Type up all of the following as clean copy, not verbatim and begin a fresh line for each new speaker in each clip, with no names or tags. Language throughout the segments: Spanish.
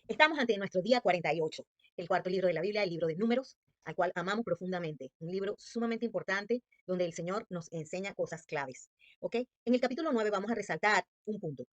Estamos ante nuestro día 48, el cuarto libro de la Biblia, el libro de Números, al cual amamos profundamente. Un libro sumamente importante donde el Señor nos enseña cosas claves. ¿Ok? En el capítulo 9 vamos a resaltar un punto,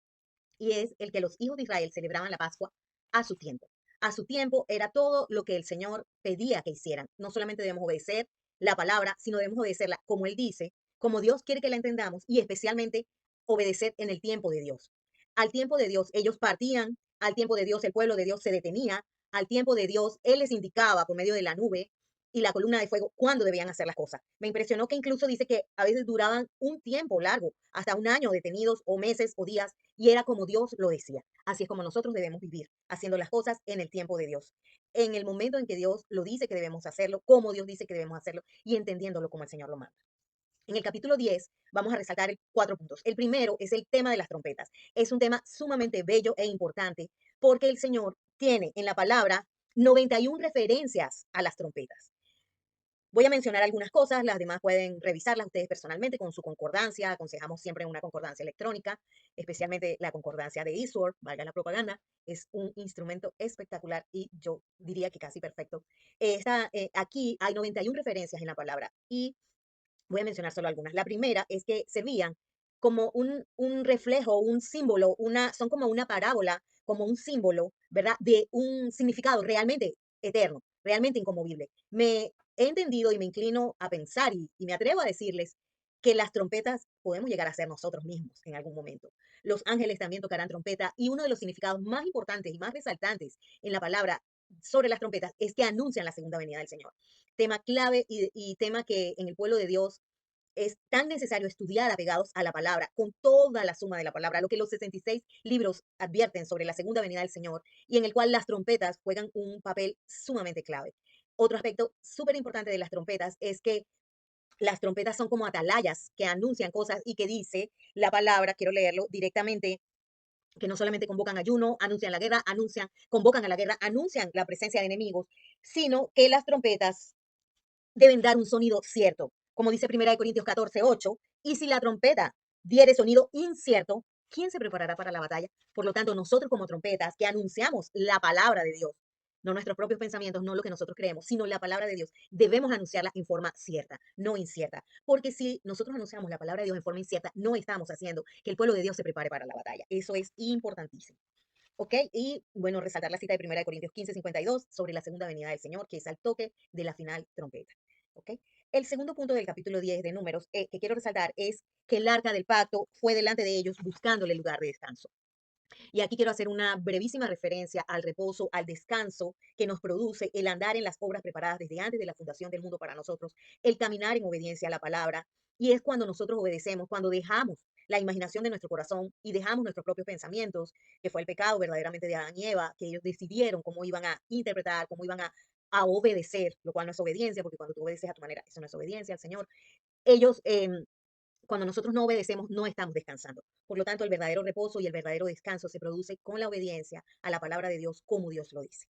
y es el que los hijos de Israel celebraban la Pascua a su tiempo. A su tiempo era todo lo que el Señor pedía que hicieran. No solamente debemos obedecer la palabra, sino debemos obedecerla como Él dice, como Dios quiere que la entendamos y especialmente obedecer en el tiempo de Dios. Al tiempo de Dios ellos partían, al tiempo de Dios el pueblo de Dios se detenía, al tiempo de Dios Él les indicaba por medio de la nube y la columna de fuego cuándo debían hacer las cosas. Me impresionó que incluso dice que a veces duraban un tiempo largo, hasta un año detenidos o meses o días, y era como Dios lo decía. Así es como nosotros debemos vivir, haciendo las cosas en el tiempo de Dios, en el momento en que Dios lo dice que debemos hacerlo, como Dios dice que debemos hacerlo y entendiéndolo como el Señor lo manda. En el capítulo 10 vamos a resaltar 4 puntos. El primero es el tema de las trompetas. Es un tema sumamente bello e importante porque el Señor tiene en la palabra 91 referencias a las trompetas. Voy a mencionar algunas cosas, las demás pueden revisarlas ustedes personalmente con su concordancia. Aconsejamos siempre una concordancia electrónica, especialmente la concordancia de Eastword, valga la propaganda. Es un instrumento espectacular y yo diría que casi perfecto. Aquí hay 91 referencias en la palabra y voy a mencionar solo algunas. La primera es que servían como un reflejo, un símbolo, son como una parábola, como un símbolo, ¿verdad? De un significado realmente eterno, realmente inconmovible. Me he entendido y me inclino a pensar y me atrevo a decirles que las trompetas podemos llegar a ser nosotros mismos en algún momento. Los ángeles también tocarán trompeta y uno de los significados más importantes y más resaltantes en la palabra sobre las trompetas es que anuncian la segunda venida del Señor. Tema clave y tema que en el pueblo de Dios es tan necesario estudiar apegados a la palabra, con toda la suma de la palabra, lo que los 66 libros advierten sobre la segunda venida del Señor y en el cual las trompetas juegan un papel sumamente clave. Otro aspecto súper importante de las trompetas es que las trompetas son como atalayas que anuncian cosas y que dice la palabra, quiero leerlo directamente, que no solamente convocan ayuno, anuncian la guerra, convocan a la guerra, anuncian la presencia de enemigos, sino que las trompetas deben dar un sonido cierto, como dice 1 Corintios 14:8, y si la trompeta diere sonido incierto, ¿quién se preparará para la batalla? Por lo tanto, nosotros como trompetas que anunciamos la palabra de Dios, no nuestros propios pensamientos, no lo que nosotros creemos, sino la palabra de Dios, debemos anunciarla en forma cierta, no incierta. Porque si nosotros anunciamos la palabra de Dios en forma incierta, no estamos haciendo que el pueblo de Dios se prepare para la batalla. Eso es importantísimo. ¿Ok? Y bueno, resaltar la cita de 1 Corintios 15:52 sobre la segunda venida del Señor, que es al toque de la final trompeta. ¿Ok? El segundo punto del capítulo 10 de Números que quiero resaltar es que el arca del pacto fue delante de ellos buscándole lugar de descanso. Y aquí quiero hacer una brevísima referencia al reposo, al descanso que nos produce el andar en las obras preparadas desde antes de la fundación del mundo para nosotros, el caminar en obediencia a la palabra. Y es cuando nosotros obedecemos, cuando dejamos la imaginación de nuestro corazón y dejamos nuestros propios pensamientos, que fue el pecado verdaderamente de Adán y Eva, que ellos decidieron cómo iban a interpretar, cómo iban a obedecer, lo cual no es obediencia, porque cuando tú obedeces a tu manera, eso no es obediencia al Señor. Ellos cuando nosotros no obedecemos, no estamos descansando. Por lo tanto, el verdadero reposo y el verdadero descanso se produce con la obediencia a la palabra de Dios como Dios lo dice.